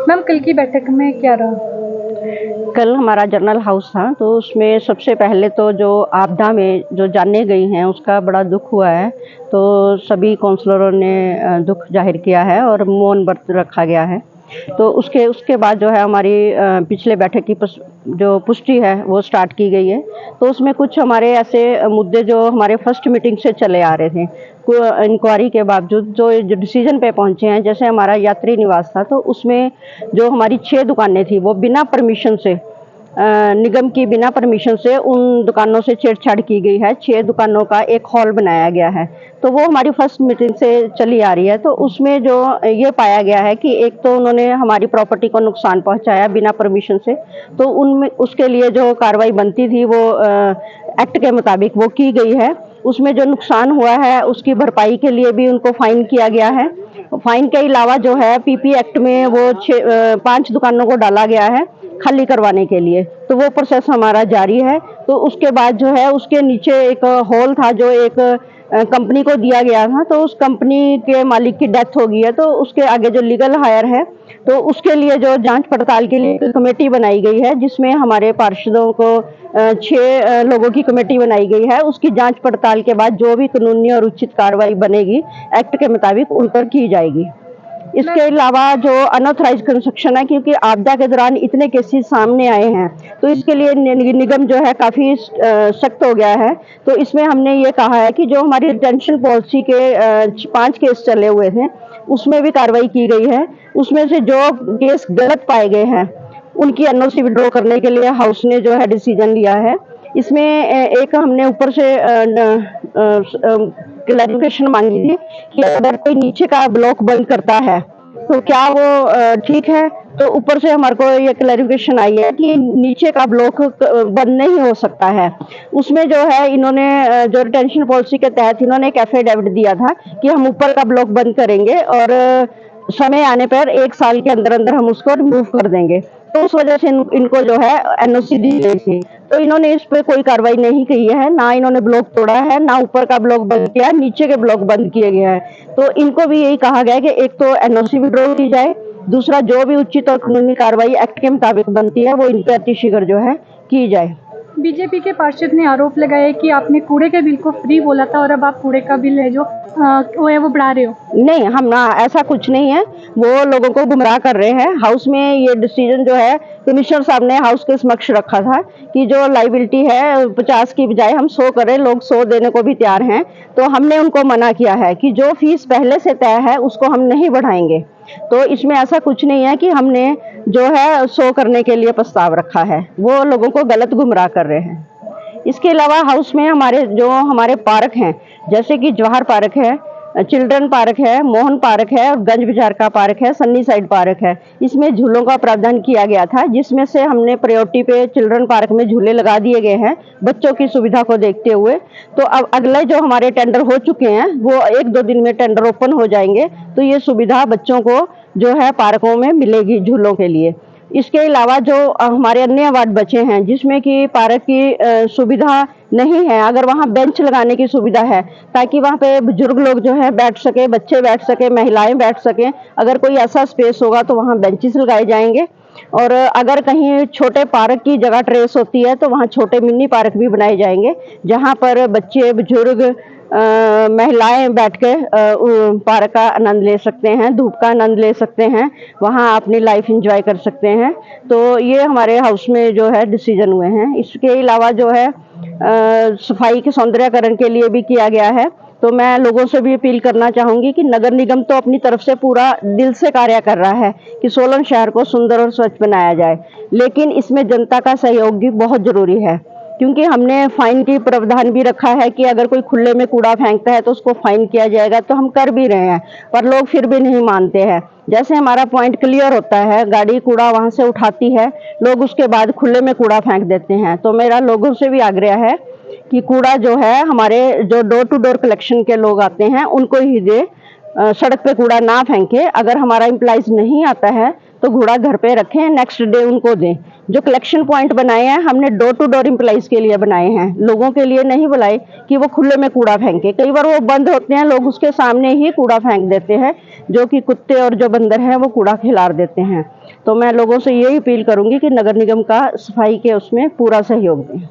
Ma'am कल की बैठक में क्या रहा? कल हमारा जनरल हाउस था, तो उसमें सबसे पहले तो जो आपदा में जो जानें गई हैं उसका बड़ा दुख हुआ है। तो सभी काउंसलरों ने दुख जाहिर किया है और मौन व्रत रखा गया है। तो उसके बाद जो है हमारी पिछले बैठक की जो पुष्टि है वो स्टार्ट की गई है। तो उसमें कुछ हमारे ऐसे मुद्दे जो हमारे फर्स्ट मीटिंग से चले आ रहे थे, इंक्वायरी के बावजूद जो डिसीजन पे पहुंचे हैं। जैसे हमारा यात्री निवास था, तो उसमें जो हमारी 6 दुकानें थी वो बिना परमिशन से, निगम की बिना परमिशन से उन दुकानों से छेड़छाड़ की गई है। 6 दुकानों का एक हॉल बनाया गया है। तो वो हमारी फर्स्ट मीटिंग से चली आ रही है। तो उसमें जो ये पाया गया है कि एक तो उन्होंने हमारी प्रॉपर्टी को नुकसान पहुंचाया बिना परमिशन से, तो उनमें उसके लिए जो कार्रवाई बनती थी वो एक्ट के मुताबिक वो की गई है। उसमें जो नुकसान हुआ है उसकी भरपाई के लिए भी उनको फाइन किया गया है। फाइन के अलावा जो है पीपी एक्ट में वो 5 दुकानों को डाला गया है खाली करवाने के लिए। तो वो प्रोसेस हमारा जारी है। तो उसके बाद जो है उसके नीचे एक हॉल था जो एक कंपनी को दिया गया था। तो उस कंपनी के मालिक की डेथ हो गई है, तो उसके आगे जो लीगल हायर है, तो उसके लिए जो जांच पड़ताल के लिए एक कमेटी बनाई गई है, जिसमें हमारे पार्षदों को 6 लोगों की कमेटी बनाई गई है। उसकी जांच पड़ताल के बाद जो भी कानूनी और उचित कार्रवाई बनेगी एक्ट के मुताबिक उन पर की जाएगी। इसके अलावा जो अनऑथराइज कंस्ट्रक्शन है, क्योंकि आपदा के दौरान इतने केसेस सामने आए हैं, तो इसके लिए निगम जो है काफ़ी सख्त हो गया है। तो इसमें हमने ये कहा है कि जो हमारी रिटेंशन पॉलिसी के 5 केस चले हुए थे उसमें भी कार्रवाई की गई है। उसमें से जो केस गलत पाए गए हैं उनकी एनओसी विड्रॉ करने के लिए हाउस ने जो है डिसीजन लिया है। इसमें एक हमने ऊपर से क्लैरिफिकेशन मांगी थी कि अगर कोई नीचे का ब्लॉक बंद करता है तो क्या वो ठीक है। तो ऊपर से हमारे को ये क्लैरिफिकेशन आई है कि नीचे का ब्लॉक बंद नहीं हो सकता है। उसमें जो है इन्होंने जो रिटेंशन पॉलिसी के तहत इन्होंने एक एफिडेविट दिया था कि हम ऊपर का ब्लॉक बंद करेंगे और समय आने पर 1 साल के अंदर अंदर हम उसको रिमूव कर देंगे। तो उस वजह से इनको जो है एनओसी दी गई थी। तो इन्होंने इस पे कोई कार्रवाई नहीं की है, ना इन्होंने ब्लॉक तोड़ा है, ना ऊपर का ब्लॉक बंद किया, नीचे के ब्लॉक बंद किए गए हैं। तो इनको भी यही कहा गया है कि एक तो एनओसी विड्रॉ की जाए, दूसरा जो भी उचित और कानूनी कार्रवाई एक्ट के मुताबिक बनती है वो इन पे अतिशीघ्र जो है की जाए। बीजेपी के पार्षद ने आरोप लगाया कि आपने कूड़े के बिल को फ्री बोला था और अब आप कूड़े का बिल है जो वो है वो बढ़ा रहे हो। नहीं, हम ना, ऐसा कुछ नहीं है। वो लोगों को गुमराह कर रहे हैं। हाउस में ये डिसीजन जो है कमिश्नर साहब ने हाउस के समक्ष रखा था कि जो लाइबिलिटी है 50 की बजाय हम 100 करें। लोग 100 देने को भी तैयार हैं। तो हमने उनको मना किया है कि जो फीस पहले से तय है उसको हम नहीं बढ़ाएंगे। तो इसमें ऐसा कुछ नहीं है कि हमने जो है 100 करने के लिए प्रस्ताव रखा है। वो लोगों को गलत गुमराह कर रहे हैं। इसके अलावा हाउस में हमारे पार्क हैं, जैसे कि जवाहर पार्क है, चिल्ड्रन पार्क है, मोहन पार्क है और गंज बाजार का पार्क है, सन्नी साइड पार्क है। इसमें झूलों का प्रावधान किया गया था, जिसमें से हमने प्रायोरिटी पे चिल्ड्रन पार्क में झूले लगा दिए गए हैं बच्चों की सुविधा को देखते हुए। तो अब अगले जो हमारे टेंडर हो चुके हैं वो 1-2 दिन में टेंडर ओपन हो जाएंगे। तो ये सुविधा बच्चों को जो है पार्कों में मिलेगी झूलों के लिए। इसके अलावा जो हमारे अन्य वार्ड बचे हैं जिसमें कि पार्क की सुविधा नहीं है, अगर वहाँ बेंच लगाने की सुविधा है ताकि वहाँ पे बुजुर्ग लोग जो है बैठ सके, बच्चे बैठ सके, महिलाएं बैठ सकें, अगर कोई ऐसा स्पेस होगा तो वहाँ बेंचेस लगाए जाएंगे। और अगर कहीं छोटे पार्क की जगह ट्रेस होती है तो वहाँ छोटे मिनी पार्क भी बनाए जाएंगे, जहाँ पर बच्चे, बुजुर्ग, महिलाएं बैठ के पार्क का आनंद ले सकते हैं, धूप का आनंद ले सकते हैं, वहाँ अपनी लाइफ एंजॉय कर सकते हैं। तो ये हमारे हाउस में जो है डिसीजन हुए हैं। इसके अलावा जो है सफाई के सौंदर्यकरण के लिए भी किया गया है। तो मैं लोगों से भी अपील करना चाहूंगी कि नगर निगम तो अपनी तरफ से पूरा दिल से कार्य कर रहा है कि सोलन शहर को सुंदर और स्वच्छ बनाया जाए, लेकिन इसमें जनता का सहयोग भी बहुत जरूरी है। क्योंकि हमने फाइन की प्रावधान भी रखा है कि अगर कोई खुले में कूड़ा फेंकता है तो उसको फाइन किया जाएगा। तो हम कर भी रहे हैं, पर लोग फिर भी नहीं मानते हैं। जैसे हमारा पॉइंट क्लियर होता है, गाड़ी कूड़ा वहां से उठाती है, लोग उसके बाद खुले में कूड़ा फेंक देते हैं। तो मेरा लोगों से भी आग्रह है कि कूड़ा जो है हमारे जो डोर टू डोर कलेक्शन के लोग आते हैं उनको ही दे। सड़क पे कूड़ा ना फेंके। अगर हमारा एम्प्लॉइज नहीं आता है तो कूड़ा घर पे रखें, नेक्स्ट डे उनको दें। जो कलेक्शन पॉइंट बनाए हैं हमने डोर टू डोर एम्प्लॉइज के लिए बनाए हैं, लोगों के लिए नहीं बनाए कि वो खुले में कूड़ा फेंके। कई बार वो बंद होते हैं, लोग उसके सामने ही कूड़ा फेंक देते हैं, जो कि कुत्ते और जो बंदर हैं वो कूड़ा खिलार देते हैं। तो मैं लोगों से यही अपील करूंगी कि नगर निगम का सफाई के उसमें पूरा सहयोग दें।